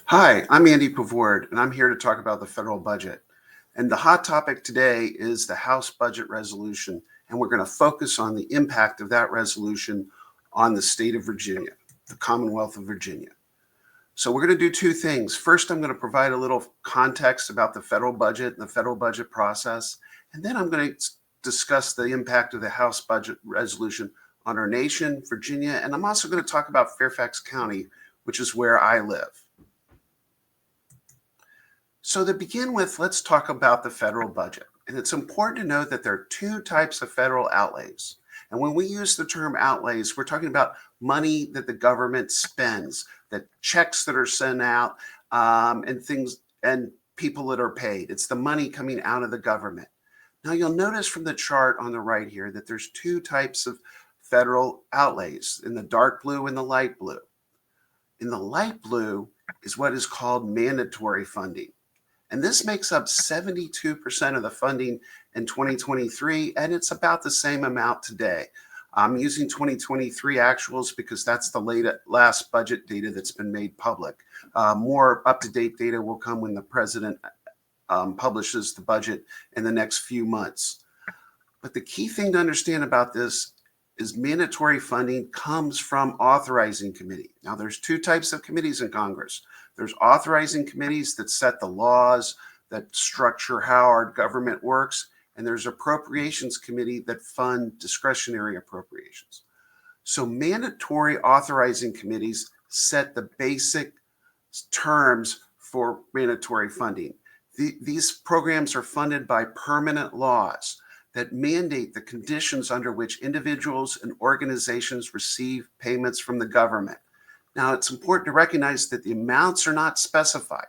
Hi, I'm Andy Pavord, and I'm here to talk about the federal budget. And the hot topic today is the House budget resolution, and we're going to focus on the impact of that resolution on the state of Virginia, the Commonwealth of Virginia. So we're going to do two things. First, I'm going to provide a little context about the federal budget and the federal budget process, and then I'm going to discuss the impact of the House budget resolution on our nation, Virginia, and I'm also going to talk about Fairfax County, which is where I live. So to begin with, let's talk about the federal budget. And it's important to note that there are two types of federal outlays. And when we use the term outlays, we're talking about money that the government spends, that checks that are sent out, and things and people that are paid. It's the money coming out of the government. Now you'll notice from the chart on the right here that there's two types of federal outlays, in the dark blue and the light blue. In the light blue is what is called mandatory funding. And this makes up 72% of the funding in 2023, and it's about the same amount today. I'm using 2023 actuals because that's the last budget data that's been made public. More up-to-date data will come when the president publishes the budget in the next few months. But the key thing to understand about this is mandatory funding comes from authorizing committee. Now, there's two types of committees in Congress. There's authorizing committees that set the laws, that structure how our government works, and there's appropriations committee that fund discretionary appropriations. So mandatory authorizing committees set the basic terms for mandatory funding. These programs are funded by permanent laws that mandate the conditions under which individuals and organizations receive payments from the government. Now, it's important to recognize that the amounts are not specified.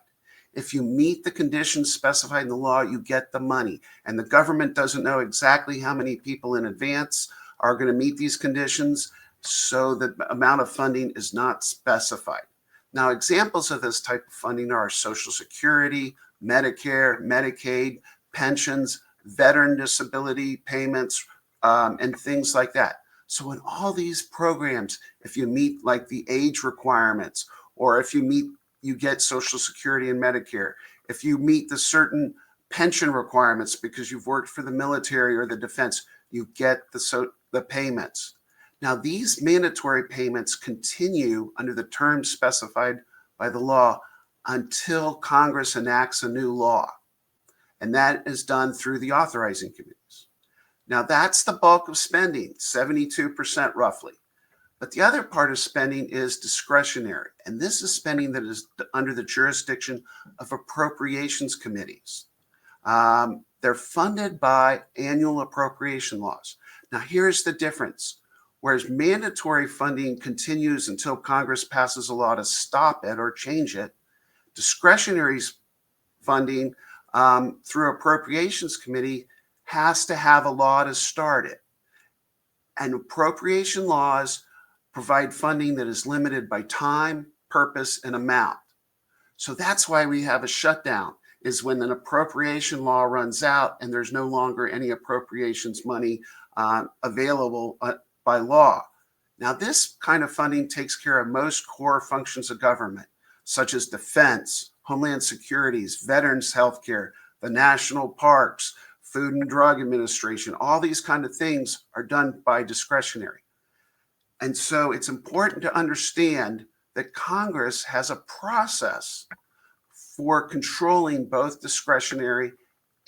If you meet the conditions specified in the law, you get the money. And the government doesn't know exactly how many people in advance are going to meet these conditions, so the amount of funding is not specified. Now, examples of this type of funding are Social Security, Medicare, Medicaid, pensions, veteran disability payments, and things like that. So in all these programs, if you meet like the age requirements, or if you meet, you get Social Security and Medicare. If you meet the certain pension requirements because you've worked for the military or the defense, you get the payments. Now, these mandatory payments continue under the terms specified by the law until Congress enacts a new law. And that is done through the authorizing committees. Now, that's the bulk of spending, 72% roughly. But the other part of spending is discretionary. And this is spending that is under the jurisdiction of appropriations committees. They're funded by annual appropriation laws. Now, here's the difference. Whereas mandatory funding continues until Congress passes a law to stop it or change it, discretionary funding through appropriations committee has to have a law to start it. And appropriation laws provide funding that is limited by time, purpose, and amount. So that's why we have a shutdown, is when an appropriation law runs out and there's no longer any appropriations money available by law. Now, this kind of funding takes care of most core functions of government, such as defense, Homeland Securities, veterans healthcare, the national parks, Food and Drug Administration. All these kind of things are done by discretionary. And so it's important to understand that Congress has a process for controlling both discretionary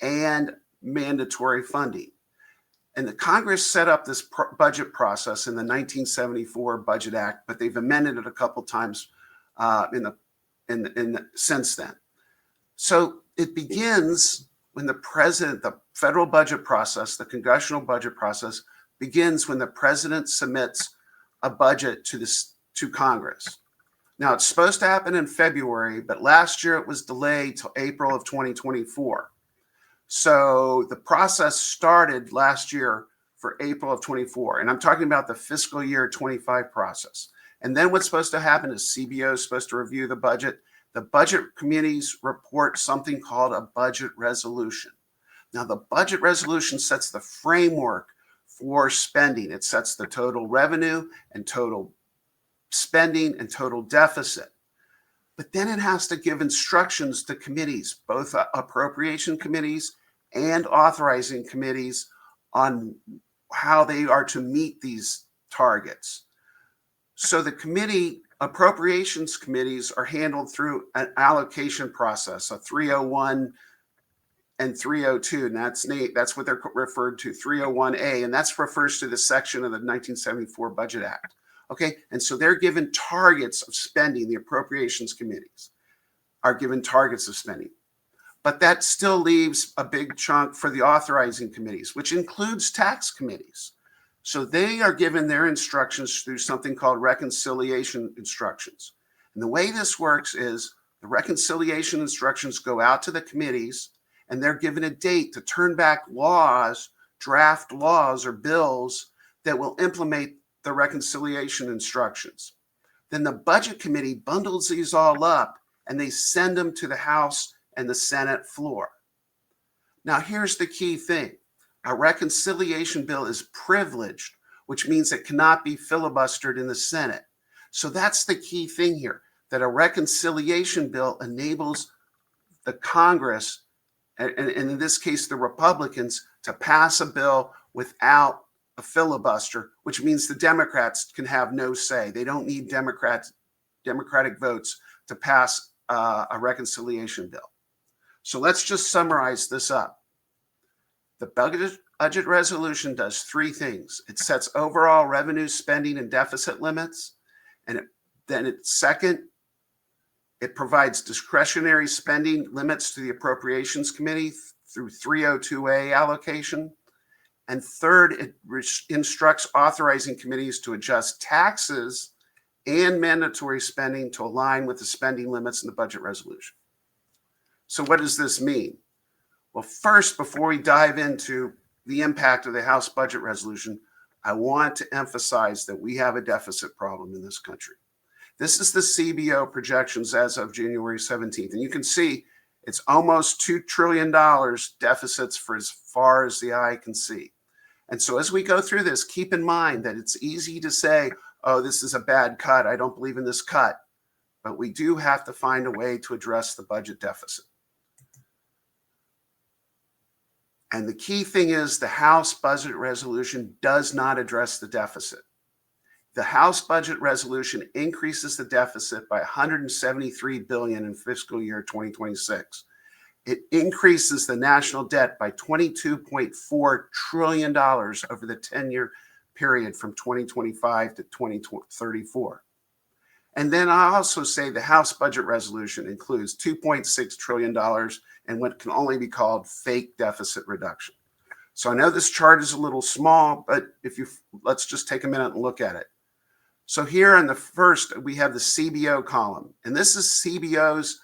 and mandatory funding. And the Congress set up this budget process in the 1974 Budget Act, but they've amended it a couple times since then. So it begins when the president, the federal budget process, the congressional budget process begins when the president submits a budget to Congress. Now, it's supposed to happen in February, but last year it was delayed till April of 2024. So the process started last year for April of 24, and I'm talking about the fiscal year 25 process. And then what's supposed to happen is CBO is supposed to review the budget. The budget committees report something called a budget resolution. Now, the budget resolution sets the framework for spending. It sets the total revenue and total spending and total deficit. But then it has to give instructions to committees, both appropriation committees and authorizing committees, on how they are to meet these targets. So the appropriations committees are handled through an allocation process, a 301 and 302, and that's what they're referred to, 301A, and that refers to the section of the 1974 Budget Act. Okay, and so they're given targets of spending. The appropriations committees are given targets of spending, but that still leaves a big chunk for the authorizing committees, which includes tax committees. So they are given their instructions through something called reconciliation instructions. And the way this works is the reconciliation instructions go out to the committees, and they're given a date to turn back laws, draft laws or bills that will implement the reconciliation instructions. Then the budget committee bundles these all up and they send them to the House and the Senate floor. Now, here's the key thing. A reconciliation bill is privileged, which means it cannot be filibustered in the Senate. So that's the key thing here, that a reconciliation bill enables the Congress, and in this case, the Republicans, to pass a bill without a filibuster, which means the Democrats can have no say. They don't need Democratic votes to pass a reconciliation bill. So let's just summarize this up. The budget resolution does three things. It sets overall revenue, spending, and deficit limits. And second, it provides discretionary spending limits to the Appropriations Committee through 302A allocation. And third, it instructs authorizing committees to adjust taxes and mandatory spending to align with the spending limits in the budget resolution. So what does this mean? Well, first, before we dive into the impact of the House budget resolution, I want to emphasize that we have a deficit problem in this country. This is the CBO projections as of January 17th. And you can see it's almost $2 trillion deficits for as far as the eye can see. And so as we go through this, keep in mind that it's easy to say, oh, this is a bad cut. I don't believe in this cut. But we do have to find a way to address the budget deficit. And the key thing is the House budget resolution does not address the deficit. The House budget resolution increases the deficit by $173 billion in fiscal year 2026. It increases the national debt by $22.4 trillion over the 10-year period from 2025 to 2034. And then I also say the House budget resolution includes $2.6 trillion in what can only be called fake deficit reduction. So I know this chart is a little small, but let's just take a minute and look at it. So here on the first, we have the CBO column, and this is CBO's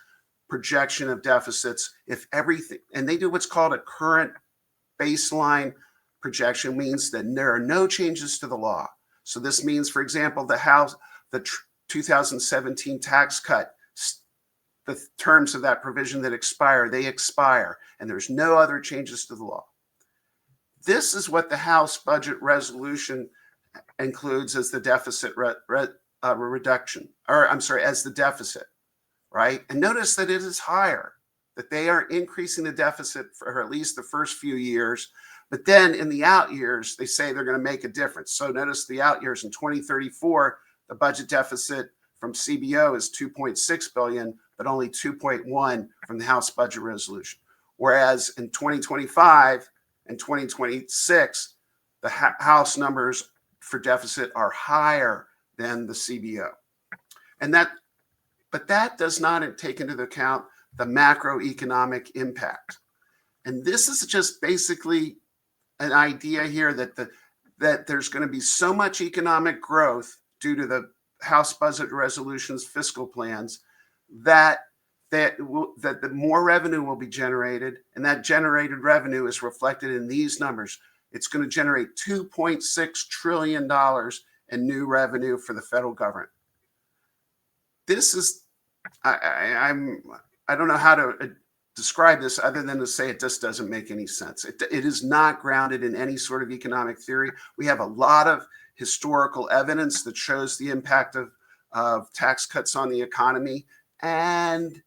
projection of deficits if everything, and they do what's called a current baseline projection, means that there are no changes to the law. So this means, for example, the 2017 tax cut, the terms of that provision that expire, they expire, and there's no other changes to the law. This is what the House budget resolution includes as the deficit reduction, or I'm sorry, as the deficit, right? And notice that it is higher, that they are increasing the deficit for at least the first few years, but then in the out years, they say they're going to make a difference. So notice the out years in 2034, the budget deficit from CBO is $2.6 billion, but only 2.1 from the House budget resolution. Whereas in 2025 and 2026, the House numbers for deficit are higher than the CBO. But that does not take into account the macroeconomic impact. And this is just basically an idea here that there's going to be so much economic growth due to the House budget resolution's fiscal plans that the more revenue will be generated, and that generated revenue is reflected in these numbers. It's going to generate $2.6 trillion in new revenue for the federal government. This is, I don't know how to describe this other than to say it just doesn't make any sense. It is not grounded in any sort of economic theory. We have a lot of historical evidence that shows the impact of tax cuts on the economy. and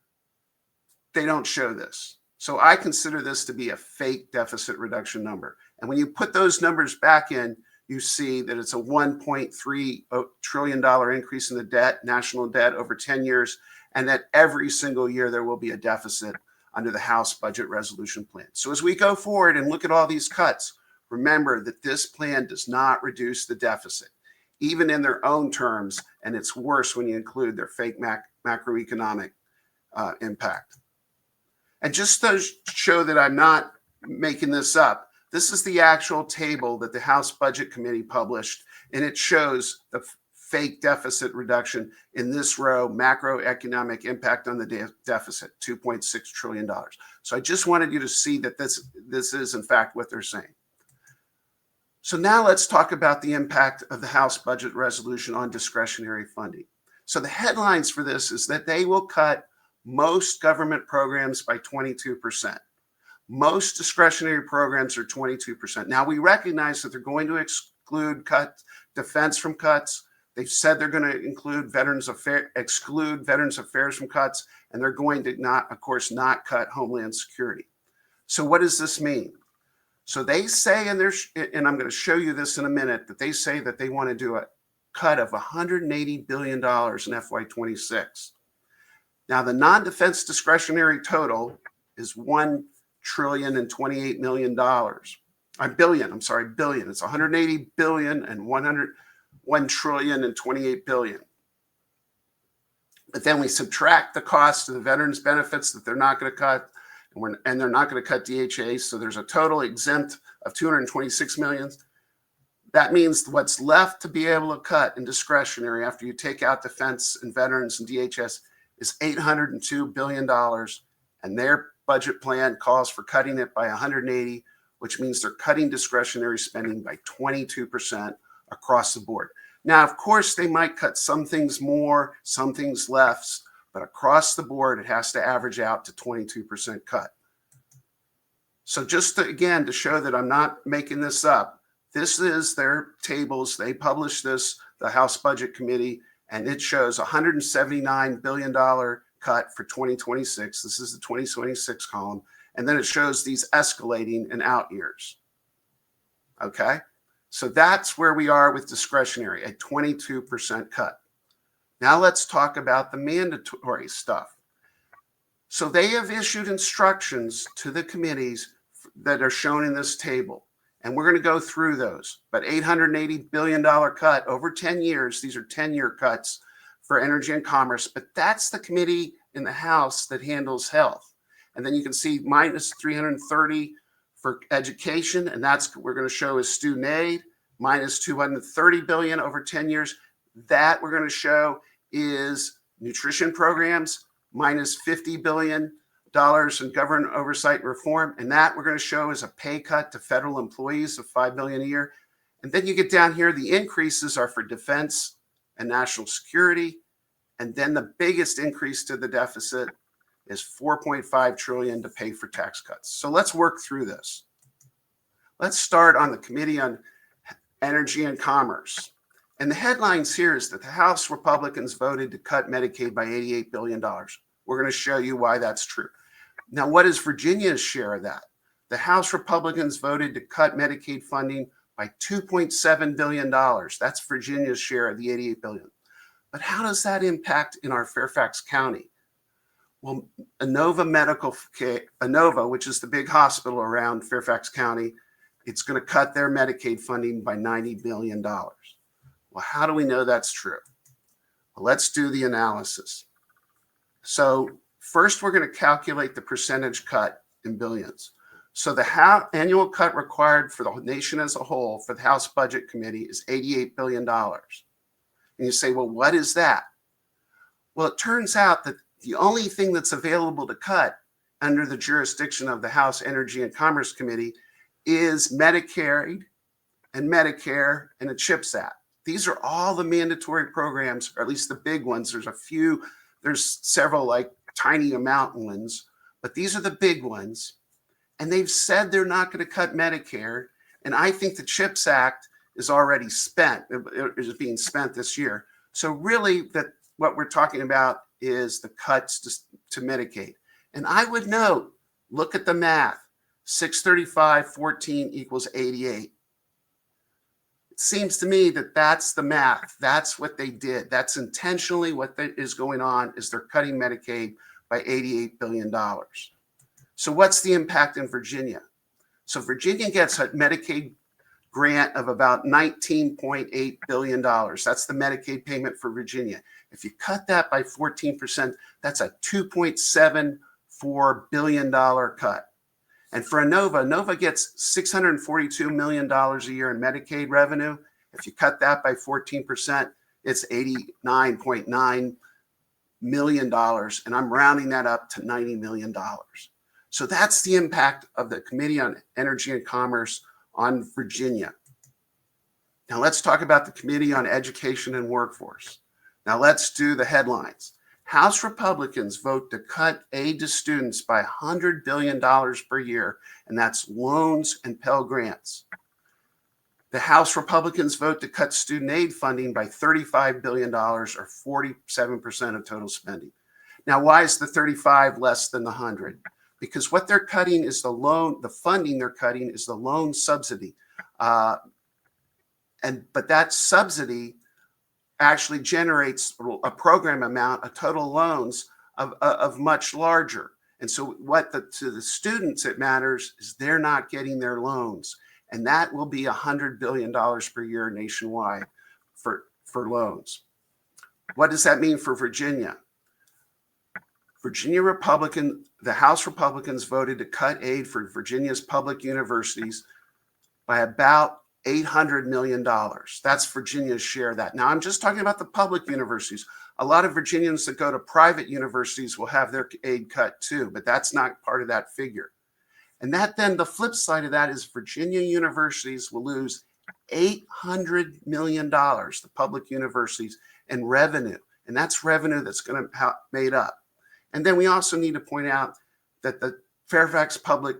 they don't show this. So I consider this to be a fake deficit reduction number. And when you put those numbers back in, you see that it's a $1.3 trillion increase in the debt, national debt over 10 years, and that every single year there will be a deficit under the House Budget Resolution Plan. So as we go forward and look at all these cuts, remember that this plan does not reduce the deficit, even in their own terms, and it's worse when you include their fake macroeconomic impact. And just to show that I'm not making this up, this is the actual table that the House Budget Committee published, and it shows the fake deficit reduction in this row, macroeconomic impact on the deficit, $2.6 trillion. So I just wanted you to see that this is, in fact, what they're saying. So now let's talk about the impact of the House Budget Resolution on discretionary funding. So the headlines for this is that they will cut most government programs by 22%. Most discretionary programs are 22%. Now we recognize that they're going to exclude defense from cuts. They've said they're going to exclude Veterans Affairs from cuts, and they're going to not cut Homeland Security. So what does this mean? So they say, and I'm going to show you this in a minute, that they say that they want to do a cut of $180 billion in FY26. Now, the non-defense discretionary total is $1,028 million. Billion. It's 180 billion and 1,028 billion. But then we subtract the cost of the veterans benefits that they're not going to cut, and they're not going to cut DHA. So there's a total exempt of 226 million. That means what's left to be able to cut in discretionary after you take out defense and veterans and DHS is $802 billion, and their budget plan calls for cutting it by 180, which means they're cutting discretionary spending by 22% across the board. Now, of course, they might cut some things more, some things less, but across the board, it has to average out to 22% cut. So just again, to show that I'm not making this up, this is their tables. They published this, the House Budget Committee, and it shows $179 billion cut for 2026. This is the 2026 column. And then it shows these escalating in out years. Okay? So that's where we are with discretionary, a 22% cut. Now let's talk about the mandatory stuff. So they have issued instructions to the committees that are shown in this table. And we're going to go through those. But $880 billion cut over 10 years. These are 10-year cuts for energy and commerce. But that's the committee in the House that handles health. And then you can see minus 330 for education. And that's what we're going to show as student aid, minus 230 billion over 10 years. That we're going to show is nutrition programs, minus $50 billion in government oversight reform, and that we're going to show is a pay cut to federal employees of $5 billion a year. And then you get down here, the increases are for defense and national security, and then the biggest increase to the deficit is $4.5 trillion to pay for tax cuts. So let's work through this. Let's start on the Committee on Energy and Commerce. And the headlines here is that the House Republicans voted to cut Medicaid by $88 billion. We're going to show you why that's true. Now, what is Virginia's share of that? The House Republicans voted to cut Medicaid funding by $2.7 billion. That's Virginia's share of the $88 billion. But how does that impact in our Fairfax County? Well, Inova, which is the big hospital around Fairfax County, it's going to cut their Medicaid funding by $90 billion. Well, how do we know that's true? Well, let's do the analysis. So first, we're going to calculate the percentage cut in billions. So the annual cut required for the nation as a whole for the House Budget Committee is $88 billion. And you say, well, what is that? Well, it turns out that the only thing that's available to cut under the jurisdiction of the House Energy and Commerce Committee is Medicaid and Medicare and the CHIPS Act. These are all the mandatory programs, or at least the big ones. There's several like tiny amount ones, but these are the big ones. And they've said they're not going to cut Medicare. And I think the CHIPS Act is already spent. It is being spent this year. So really what we're talking about is the cuts to Medicaid. And I would note, look at the math. 635, 14 equals 88. It seems to me that that's the math. That's what they did. That's intentionally what is going on, is they're cutting Medicaid by $88 billion. So what's the impact in Virginia? So Virginia gets a Medicaid grant of about $19.8 billion. That's the Medicaid payment for Virginia. If you cut that by 14%, that's a $2.74 billion cut. And for Nova gets $642 million a year in Medicaid revenue. If you cut that by 14%, it's $89.9 million. And I'm rounding that up to $90 million. So that's the impact of the Committee on Energy and Commerce on Virginia. Now let's talk about the Committee on Education and Workforce. Now let's do the headlines. House Republicans vote to cut aid to students by $100 billion per year, and that's loans and Pell Grants. The House Republicans vote to cut student aid funding by $35 billion, or 47% of total spending. Now, why is the 35 less than the 100? Because what they're cutting is the funding they're cutting is the loan subsidy. But that subsidy actually generates a program amount of total loans of much larger. And so to the students it matters is they're not getting their loans. And that will be $100 billion per year nationwide for loans. What does that mean for Virginia? The House Republicans voted to cut aid for Virginia's public universities by about $800 million. That's Virginia's share of that. Now, I'm just talking about the public universities. A lot of Virginians that go to private universities will have their aid cut too, but that's not part of that figure. And then the flip side of that is Virginia universities will lose $800 million, the public universities, in revenue. And that's revenue that's going to made up. And then we also need to point out that the Fairfax County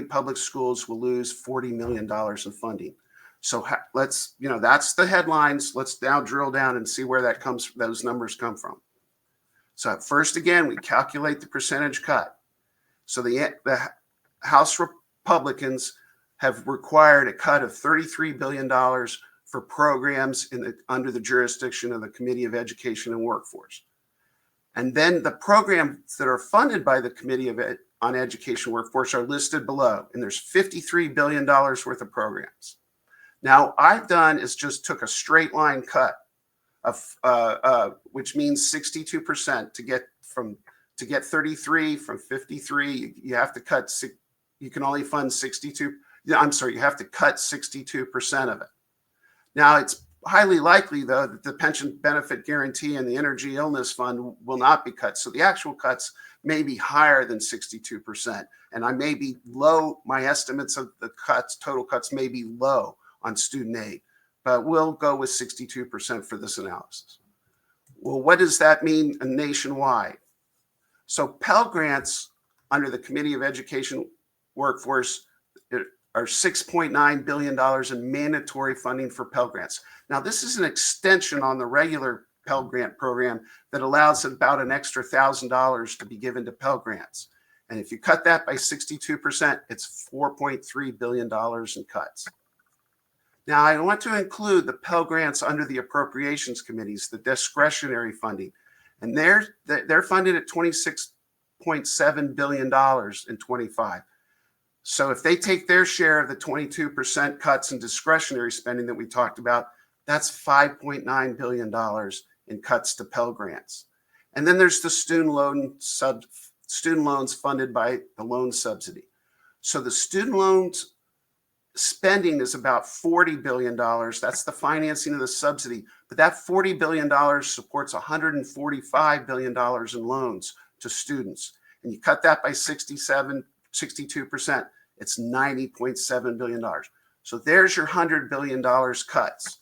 Public Schools will lose $40 million in funding. So that's the headlines. Let's now drill down and see where those numbers come from. So first, again, we calculate the percentage cut. So the House Republicans have required a cut of $33 billion for programs under the jurisdiction of the Committee of Education and Workforce. And then the programs that are funded by the Committee on Education and Workforce are listed below. And there's $53 billion worth of programs. Now, I've done is just took a straight line cut of which means 62% to get 33 from 53. You have to cut. You can only fund 62. I'm sorry. You have to cut 62% of it. Now, it's highly likely, though, that the pension benefit guarantee and the energy illness fund will not be cut. So the actual cuts may be higher than 62%. And I may be low. My estimates of the total cuts may be low on student aid, but we'll go with 62% for this analysis. Well, what does that mean nationwide? So Pell Grants under the Committee of Education Workforce are $6.9 billion in mandatory funding for Pell Grants. Now, this is an extension on the regular Pell Grant program that allows about an extra $1,000 to be given to Pell Grants. And if you cut that by 62%, it's $4.3 billion in cuts. Now, I want to include the Pell Grants under the appropriations committees, the discretionary funding. And they're funded at $26.7 billion in 25. So if they take their share of the 22% cuts in discretionary spending that we talked about, that's $5.9 billion in cuts to Pell Grants. And then there's the student loans funded by the loan subsidy. So the student loans spending is about $40 billion. That's the financing of the subsidy. But that $40 billion supports $145 billion in loans to students. And you cut that by 62%, it's $90.7 billion. So there's your $100 billion cuts.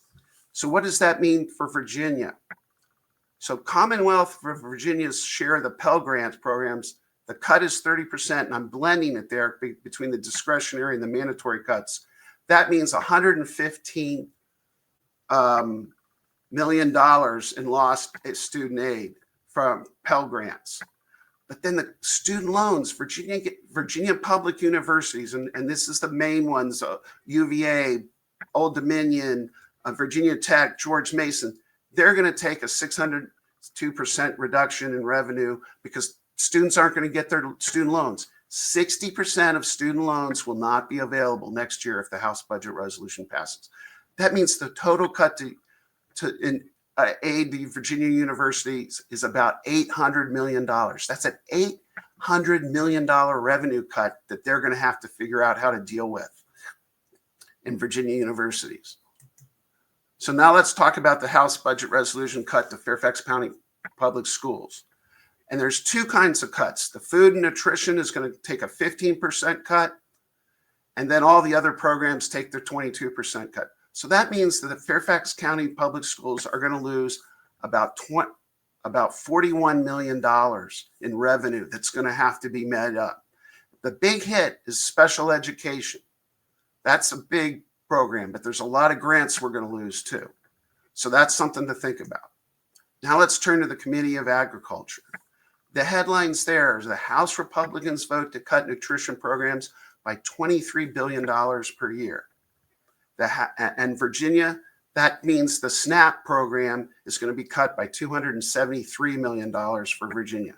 So what does that mean for Virginia? So Commonwealth for Virginia's share of the Pell Grant programs, the cut is 30%, and I'm blending it there between the discretionary and the mandatory cuts. That means $115 million in lost student aid from Pell Grants. But then the student loans, Virginia public universities, and this is the main ones, UVA, Old Dominion, Virginia Tech, George Mason, they're going to take a 602% reduction in revenue because students aren't going to get their student loans. 60% of student loans will not be available next year if the House budget resolution passes. That means the total cut in aid to Virginia universities is about $800 million. That's an $800 million revenue cut that they're going to have to figure out how to deal with in Virginia universities. So now let's talk about the House budget resolution cut to Fairfax County Public Schools. And there's two kinds of cuts. The food and nutrition is going to take a 15% cut, and then all the other programs take their 22% cut. So that means that the Fairfax County Public Schools are going to lose about $41 million in revenue that's going to have to be made up. The big hit is special education. That's a big program, but there's a lot of grants we're going to lose too. So that's something to think about. Now let's turn to the Committee of Agriculture. The headlines there is the House Republicans vote to cut nutrition programs by $23 billion per year. And Virginia, that means the SNAP program is going to be cut by $273 million for Virginia.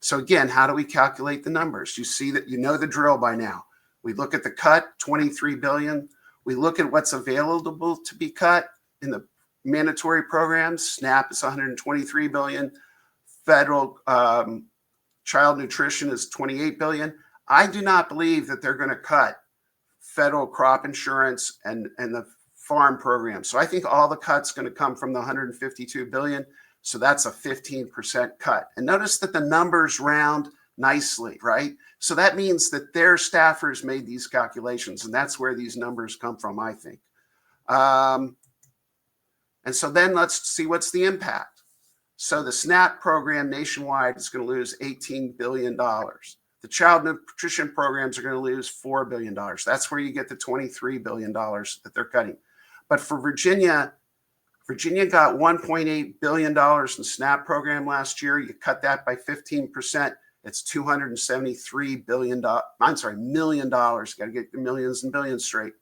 So again, how do we calculate the numbers? You see that, you know the drill by now. We look at the cut, $23 billion. We look at what's available to be cut in the mandatory programs. SNAP is $123 billion. Federal child nutrition is $28 billion. I do not believe that they're going to cut federal crop insurance and the farm program. So I think all the cuts going to come from the $152 billion. So that's a 15% cut. And notice that the numbers round nicely, right? So that means that their staffers made these calculations, and that's where these numbers come from, I think. And so then let's see what's the impact. So the SNAP program nationwide is going to lose $18 billion. The child nutrition programs are going to lose $4 billion. That's where you get the $23 billion that they're cutting. But for Virginia got $1.8 billion in SNAP program last year. You cut that by 15%. It's $273 million. Million. Got to get the millions and billions straight.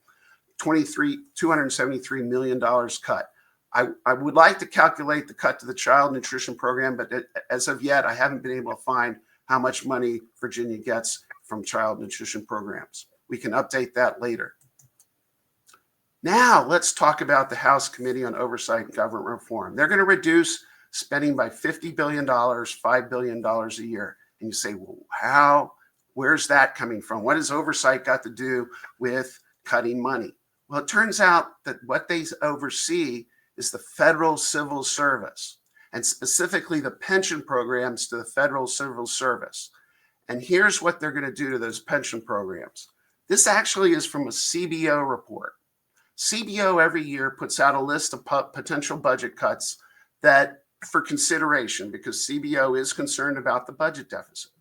$273 million cut. I would like to calculate the cut to the child nutrition program, but as of yet, I haven't been able to find how much money Virginia gets from child nutrition programs. We can update that later. Now, let's talk about the House Committee on Oversight and Government Reform. They're going to reduce spending by $50 billion, $5 billion a year. And you say, well, where's that coming from? What has oversight got to do with cutting money? Well, it turns out that what they oversee is the federal civil service, and specifically the pension programs to the federal civil service. And here's what they're going to do to those pension programs. This actually is from a CBO report. CBO every year puts out a list of potential budget cuts that for consideration, because CBO is concerned about the budget deficit.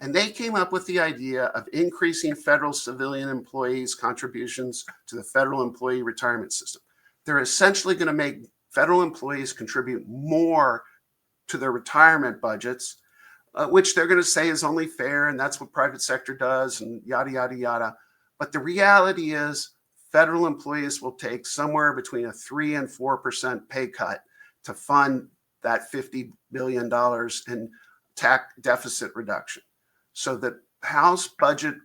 And they came up with the idea of increasing federal civilian employees' contributions to the federal employee retirement system. They're essentially going to make federal employees contribute more to their retirement budgets, which they're going to say is only fair, and that's what private sector does, and yada, yada, yada. But the reality is federal employees will take somewhere between a 3 and 4% pay cut to fund that $50 billion in tax deficit reduction. So the House budget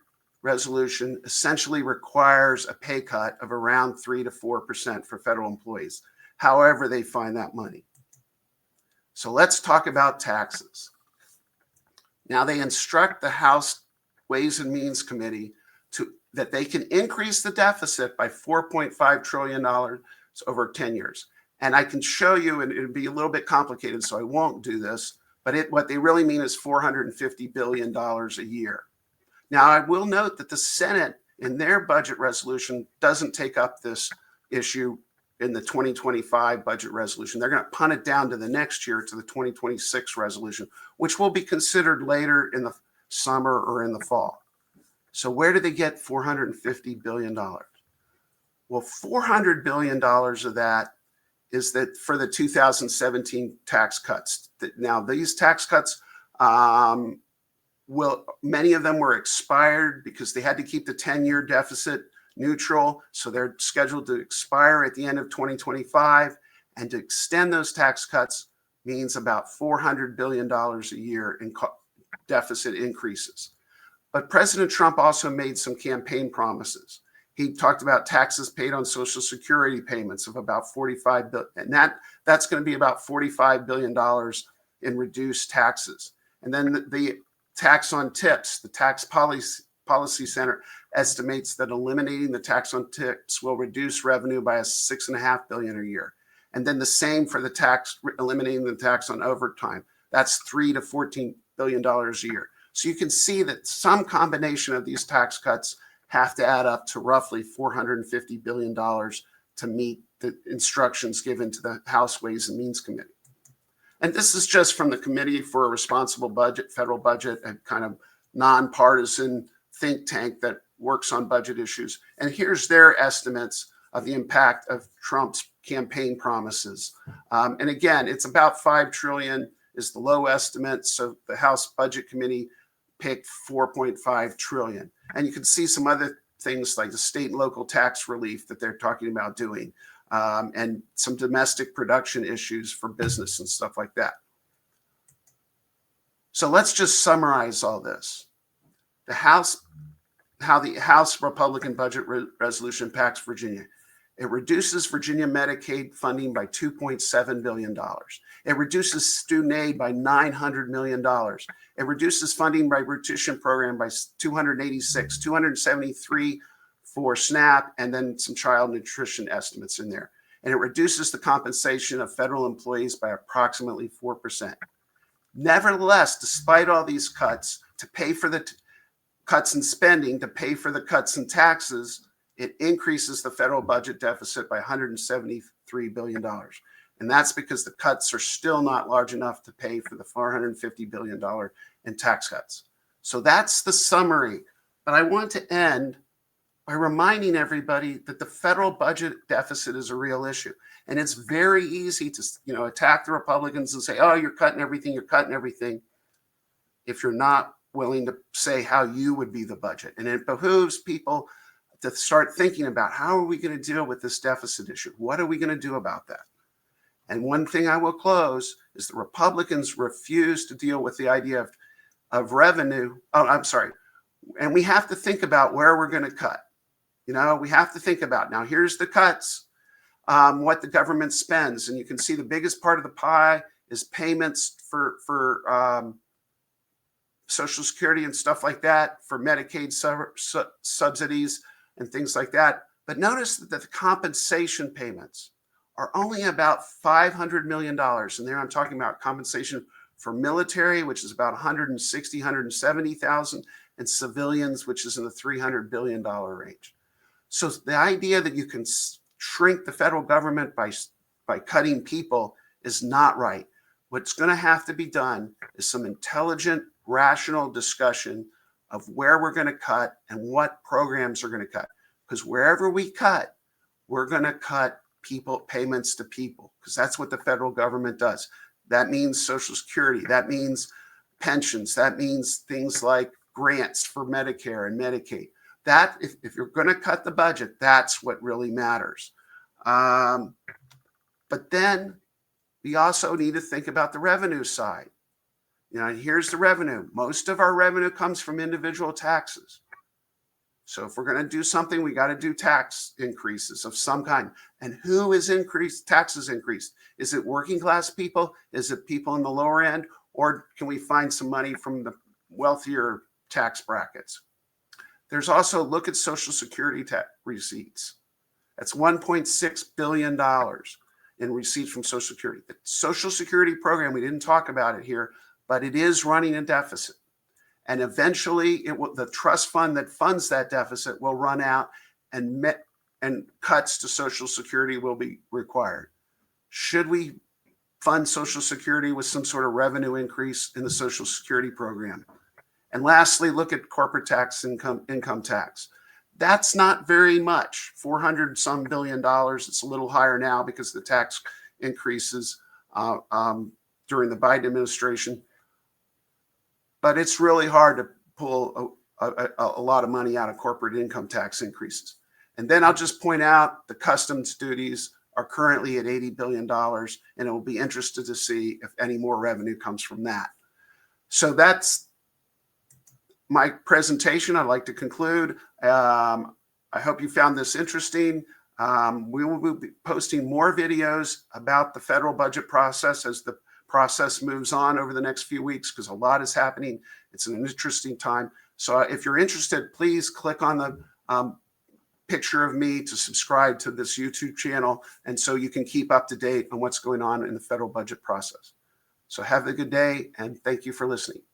resolution essentially requires a pay cut of around 3 to 4% for federal employees, however they find that money. So let's talk about taxes. Now they instruct the House Ways and Means Committee that they can increase the deficit by $4.5 trillion over 10 years. And I can show you, and it'd be a little bit complicated, so I won't do this, but what they really mean is $450 billion a year. Now, I will note that the Senate, in their budget resolution, doesn't take up this issue in the 2025 budget resolution. They're going to punt it down to the next year, to the 2026 resolution, which will be considered later in the summer or in the fall. So where do they get $450 billion? Well, $400 billion of that is that for the 2017 tax cuts, now these tax cuts many of them were expired because they had to keep the 10-year deficit neutral. So they're scheduled to expire at the end of 2025. And to extend those tax cuts means about $400 billion a year in deficit increases. But President Trump also made some campaign promises. He talked about taxes paid on Social Security payments of about $45 billion, and that's going to be about $45 billion in reduced taxes. And then the tax on tips, the Tax Policy Center estimates that eliminating the tax on tips will reduce revenue by $6.5 billion a year. And then the same for eliminating the tax on overtime. That's $3 to $14 billion a year. So you can see that some combination of these tax cuts have to add up to roughly $450 billion to meet the instructions given to the House Ways and Means Committee. And this is just from the Committee for a Responsible Budget, Federal Budget, a kind of nonpartisan think tank that works on budget issues. And here's their estimates of the impact of Trump's campaign promises. And again, it's about $5 trillion is the low estimate. So the House Budget Committee picked $4.5 trillion. And you can see some other things like the state and local tax relief that they're talking about doing, and some domestic production issues for business and stuff like that. So let's just summarize all this. How the House Republican budget resolution impacts Virginia. It reduces Virginia Medicaid funding by $2.7 billion. It reduces student aid by $900 million. It reduces funding by nutrition program by 273 for SNAP, and then some child nutrition estimates in there. And it reduces the compensation of federal employees by approximately 4%. Nevertheless, despite all these cuts, to pay for the cuts in spending, to pay for the cuts in taxes, it increases the federal budget deficit by $173 billion. And that's because the cuts are still not large enough to pay for the $450 billion in tax cuts. So that's the summary. But I want to end by reminding everybody that the federal budget deficit is a real issue. And it's very easy to, attack the Republicans and say, oh, you're cutting everything, if you're not willing to say how you would be the budget. And it behooves people to start thinking about, how are we going to deal with this deficit issue? What are we going to do about that? And one thing I will close is the Republicans refuse to deal with the idea of revenue. Oh, I'm sorry. And we have to think about where we're going to cut. We have to think about, now here's the cuts, what the government spends. And you can see the biggest part of the pie is payments for Social Security and stuff like that, for Medicaid subsidies and things like that. But notice that the compensation payments are only about $500 million. And there I'm talking about compensation for military, which is about $160,000, $170,000, and civilians, which is in the $300 billion range. So the idea that you can shrink the federal government by cutting people is not right. What's going to have to be done is some intelligent, rational discussion of where we're going to cut and what programs are going to cut. Because wherever we cut, we're going to cut payments to people, because that's what the federal government does. That means Social Security. That means pensions. That means things like grants for Medicare and Medicaid. That, if you're going to cut the budget, that's what really matters. But then we also need to think about the revenue side. Here's the revenue. Most of our revenue comes from individual taxes. So if we're going to do something, we got to do tax increases of some kind. And who is taxes increased? Is it working class people? Is it people in the lower end? Or can we find some money from the wealthier tax brackets? There's also, look at Social Security receipts. That's $1.6 billion in receipts from Social Security. The Social Security program, we didn't talk about it here, but it is running a deficit. And eventually, the trust fund that funds that deficit will run out, and cuts to Social Security will be required. Should we fund Social Security with some sort of revenue increase in the Social Security program? And lastly, look at corporate tax, income tax. That's not very much, 400 some billion dollars. It's a little higher now because of the tax increases during the Biden administration. But it's really hard to pull a lot of money out of corporate income tax increases. And then I'll just point out the customs duties are currently at $80 billion, and it will be interesting to see if any more revenue comes from that. So that's my presentation. I'd like to conclude. I hope you found this interesting. We will be posting more videos about the federal budget process as the process moves on over the next few weeks, because a lot is happening. It's an interesting time. So if you're interested, please click on the picture of me to subscribe to this YouTube channel, and so you can keep up to date on what's going on in the federal budget process. So have a good day, and thank you for listening.